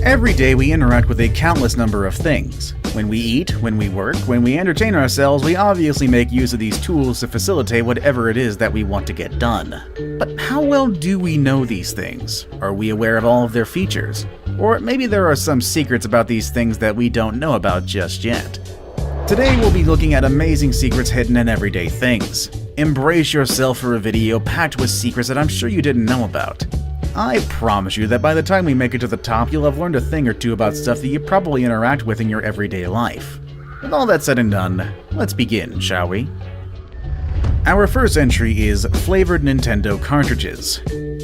Every day we interact with a countless number of things. When we eat, when we work, when we entertain ourselves, we obviously make use of these tools to facilitate whatever it is that we want to get done. But how well do we know these things? Are we aware of all of their features? Or maybe there are some secrets about these things that we don't know about just yet. Today we'll be looking at amazing secrets hidden in everyday things. Embrace yourself for a video packed with secrets that I'm sure you didn't know about. I promise you that by the time we make it to the top, you'll have learned a thing or two about stuff that you probably interact with in your everyday life. With all that said and done, let's begin, shall we? Our first entry is flavored Nintendo cartridges.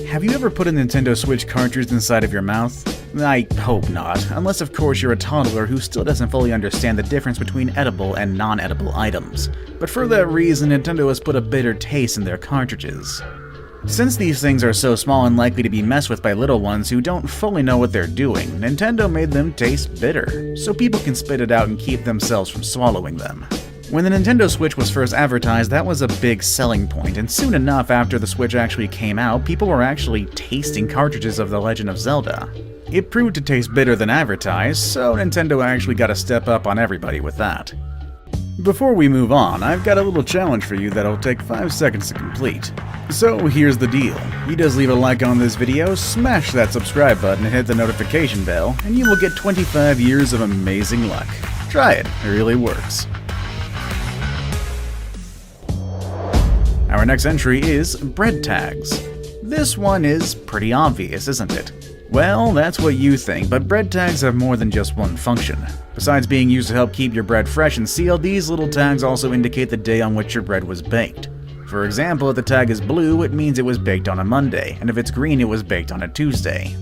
Have you ever put a Nintendo Switch cartridge inside of your mouth? I hope not, unless of course you're a toddler who still doesn't fully understand the difference between edible and non-edible items. But for that reason, Nintendo has put a bitter taste in their cartridges. Since these things are so small and likely to be messed with by little ones who don't fully know what they're doing, Nintendo made them taste bitter, so people can spit it out and keep themselves from swallowing them. When the Nintendo Switch was first advertised, that was a big selling point, and soon enough after the Switch actually came out, people were actually tasting cartridges of The Legend of Zelda. It proved to taste bitter than advertised, so Nintendo actually got to step up on everybody with that. Before we move on, I've got a little challenge for you that'll take 5 seconds to complete. So here's the deal. You just leave a like on this video, smash that subscribe button and hit the notification bell, and you will get 25 years of amazing luck. Try it really works. Our next entry is bread tags. This one is pretty obvious, isn't it? Well, that's what you think, but bread tags have more than just one function. Besides being used to help keep your bread fresh and sealed, these little tags also indicate the day on which your bread was baked. For example, if the tag is blue, it means it was baked on a Monday, and if it's green, it was baked on a Tuesday.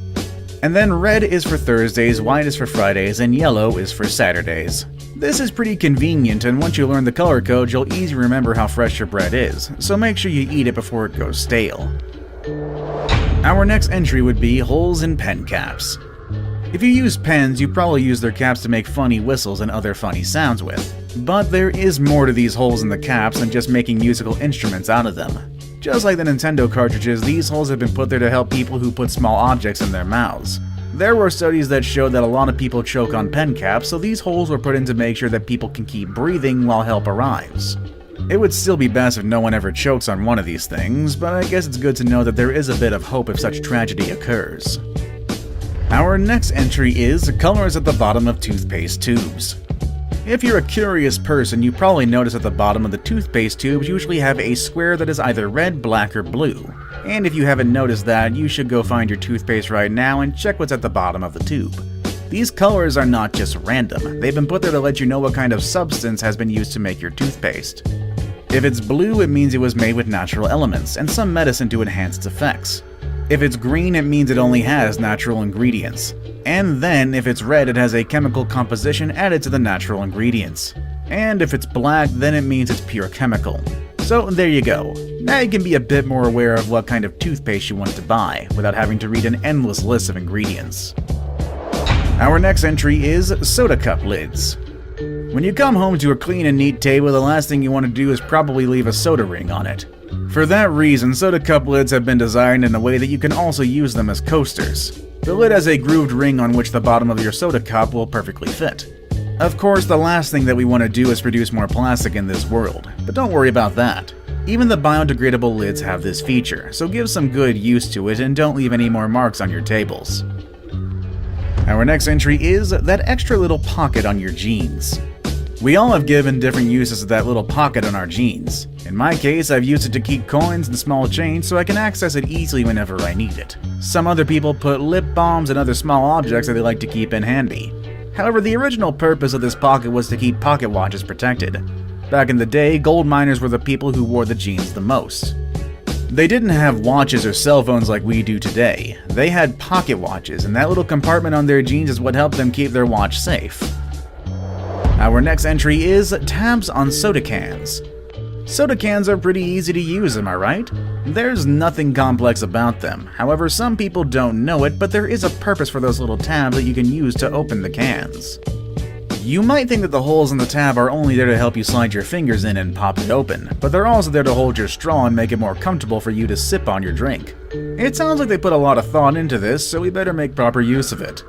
And then red is for Thursdays, white is for Fridays, and yellow is for Saturdays. This is pretty convenient, and once you learn the color code, you'll easily remember how fresh your bread is, so make sure you eat it before it goes stale. Our next entry would be holes in pen caps. If you use pens, you probably use their caps to make funny whistles and other funny sounds with. But there is more to these holes in the caps than just making musical instruments out of them. Just like the Nintendo cartridges, these holes have been put there to help people who put small objects in their mouths. There were studies that showed that a lot of people choke on pen caps, so these holes were put in to make sure that people can keep breathing while help arrives. It would still be best if no one ever chokes on one of these things, but I guess it's good to know that there is a bit of hope if such tragedy occurs. Our next entry is colors at the bottom of toothpaste tubes. If you're a curious person, you probably notice at the bottom of the toothpaste tubes usually have a square that is either red, black, or blue. And if you haven't noticed that, you should go find your toothpaste right now and check what's at the bottom of the tube. These colors are not just random, they've been put there to let you know what kind of substance has been used to make your toothpaste. If it's blue, it means it was made with natural elements and some medicine to enhance its effects. If it's green, it means it only has natural ingredients. And then, if it's red, it has a chemical composition added to the natural ingredients. And if it's black, then it means it's pure chemical. So there you go. Now you can be a bit more aware of what kind of toothpaste you want to buy, without having to read an endless list of ingredients. Our next entry is soda cup lids. When you come home to a clean and neat table, the last thing you want to do is probably leave a soda ring on it. For that reason, soda cup lids have been designed in a way that you can also use them as coasters. The lid has a grooved ring on which the bottom of your soda cup will perfectly fit. Of course, the last thing that we want to do is produce more plastic in this world, but don't worry about that. Even the biodegradable lids have this feature, so give some good use to it and don't leave any more marks on your tables. Our next entry is that extra little pocket on your jeans. We all have given different uses of that little pocket on our jeans. In my case, I've used it to keep coins and small change so I can access it easily whenever I need it. Some other people put lip balms and other small objects that they like to keep in handy. However, the original purpose of this pocket was to keep pocket watches protected. Back in the day, gold miners were the people who wore the jeans the most. They didn't have watches or cell phones like we do today. They had pocket watches, and that little compartment on their jeans is what helped them keep their watch safe. Our next entry is tabs on soda cans. Soda cans are pretty easy to use, am I right? There's nothing complex about them. However, some people don't know it, but there is a purpose for those little tabs that you can use to open the cans. You might think that the holes in the tab are only there to help you slide your fingers in and pop it open, but they're also there to hold your straw and make it more comfortable for you to sip on your drink. It sounds like they put a lot of thought into this, so we better make proper use of it.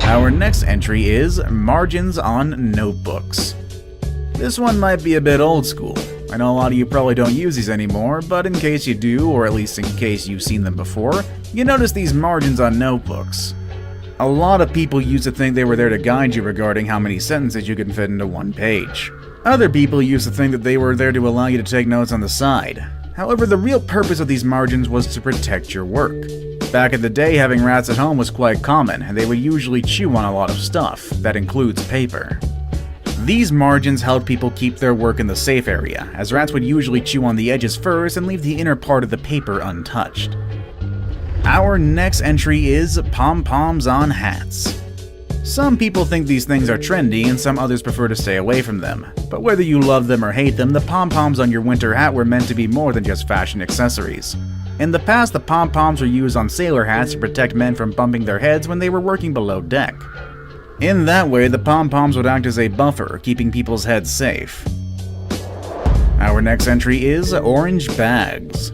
Our next entry is margins on notebooks. This one might be a bit old school. I know a lot of you probably don't use these anymore, but in case you do, or at least in case you've seen them before, you notice these margins on notebooks. A lot of people used to think they were there to guide you regarding how many sentences you can fit into one page. Other people used to think that they were there to allow you to take notes on the side. However, the real purpose of these margins was to protect your work. Back in the day, having rats at home was quite common, and they would usually chew on a lot of stuff, that includes paper. These margins helped people keep their work in the safe area, as rats would usually chew on the edges first and leave the inner part of the paper untouched. Our next entry is pom-poms on hats. Some people think these things are trendy and some others prefer to stay away from them, but whether you love them or hate them, the pom-poms on your winter hat were meant to be more than just fashion accessories. In the past, the pom-poms were used on sailor hats to protect men from bumping their heads when they were working below deck. In that way, the pom-poms would act as a buffer, keeping people's heads safe. Our next entry is orange bags.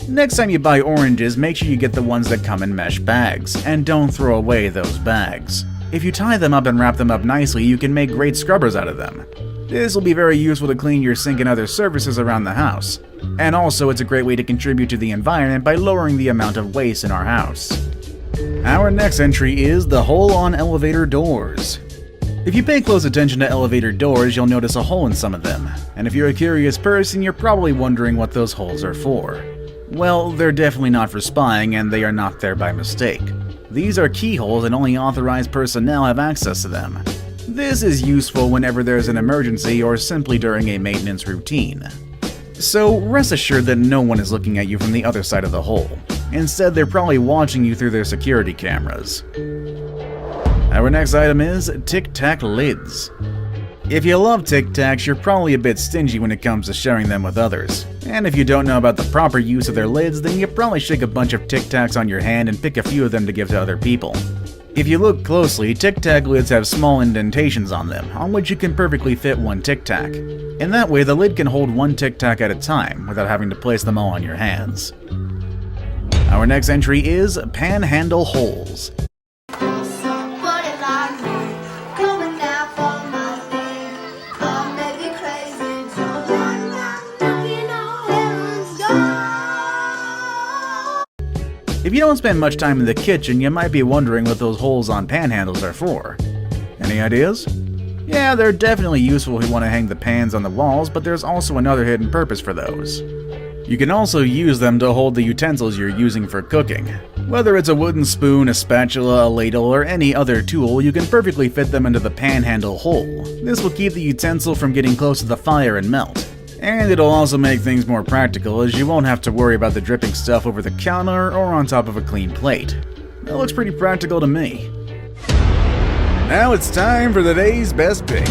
Next time you buy oranges, make sure you get the ones that come in mesh bags, and don't throw away those bags. If you tie them up and wrap them up nicely, you can make great scrubbers out of them. This will be very useful to clean your sink and other surfaces around the house. And also, it's a great way to contribute to the environment by lowering the amount of waste in our house. Our next entry is the hole on elevator doors. If you pay close attention to elevator doors, you'll notice a hole in some of them. And if you're a curious person, you're probably wondering what those holes are for. Well, they're definitely not for spying, and they are not there by mistake. These are keyholes and only authorized personnel have access to them. This is useful whenever there's an emergency or simply during a maintenance routine. So rest assured that no one is looking at you from the other side of the hole. Instead, they're probably watching you through their security cameras. Our next item is Tic Tac lids. If you love Tic Tacs, you're probably a bit stingy when it comes to sharing them with others. And if you don't know about the proper use of their lids, then you probably shake a bunch of Tic Tacs on your hand and pick a few of them to give to other people. If you look closely, Tic Tac lids have small indentations on them, on which you can perfectly fit one Tic Tac. In that way, the lid can hold one Tic Tac at a time, without having to place them all on your hands. Our next entry is panhandle holes. If you don't spend much time in the kitchen, you might be wondering what those holes on panhandles are for. Any ideas? Yeah, they're definitely useful if you want to hang the pans on the walls, but there's also another hidden purpose for those. You can also use them to hold the utensils you're using for cooking. Whether it's a wooden spoon, a spatula, a ladle, or any other tool, you can perfectly fit them into the panhandle hole. This will keep the utensil from getting close to the fire and melt. And it'll also make things more practical, as you won't have to worry about the dripping stuff over the counter or on top of a clean plate. That looks pretty practical to me. Now it's time for the day's best pick.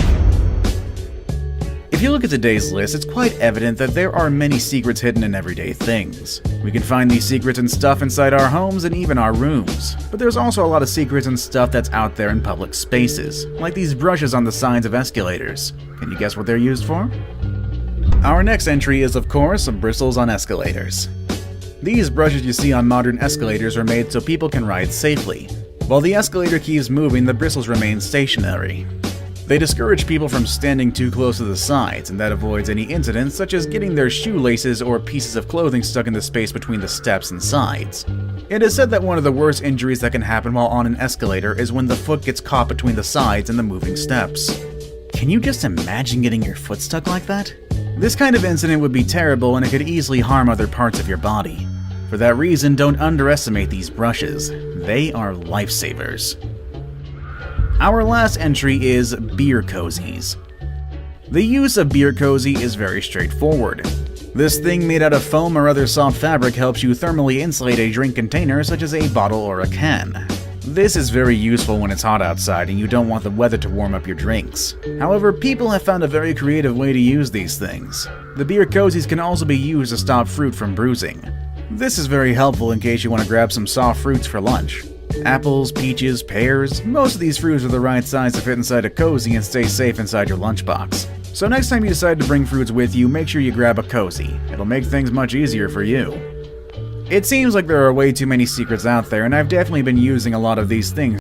If you look at today's list, it's quite evident that there are many secrets hidden in everyday things. We can find these secrets and stuff inside our homes and even our rooms. But there's also a lot of secrets and stuff that's out there in public spaces, like these brushes on the sides of escalators. Can you guess what they're used for? Our next entry is, of course, bristles on escalators. These brushes you see on modern escalators are made so people can ride safely. While the escalator keeps moving, the bristles remain stationary. They discourage people from standing too close to the sides, and that avoids any incidents such as getting their shoelaces or pieces of clothing stuck in the space between the steps and sides. It is said that one of the worst injuries that can happen while on an escalator is when the foot gets caught between the sides and the moving steps. Can you just imagine getting your foot stuck like that? This kind of incident would be terrible and it could easily harm other parts of your body. For that reason, don't underestimate these brushes. They are lifesavers. Our last entry is beer cozies. The use of beer cozy is very straightforward. This thing made out of foam or other soft fabric helps you thermally insulate a drink container such as a bottle or a can. This is very useful when it's hot outside and you don't want the weather to warm up your drinks. However, people have found a very creative way to use these things. The beer cozies can also be used to stop fruit from bruising. This is very helpful in case you want to grab some soft fruits for lunch. Apples, peaches, pears, most of these fruits are the right size to fit inside a cozy and stay safe inside your lunchbox. So next time you decide to bring fruits with you, make sure you grab a cozy. It'll make things much easier for you. It seems like there are way too many secrets out there, and I've definitely been using a lot of these things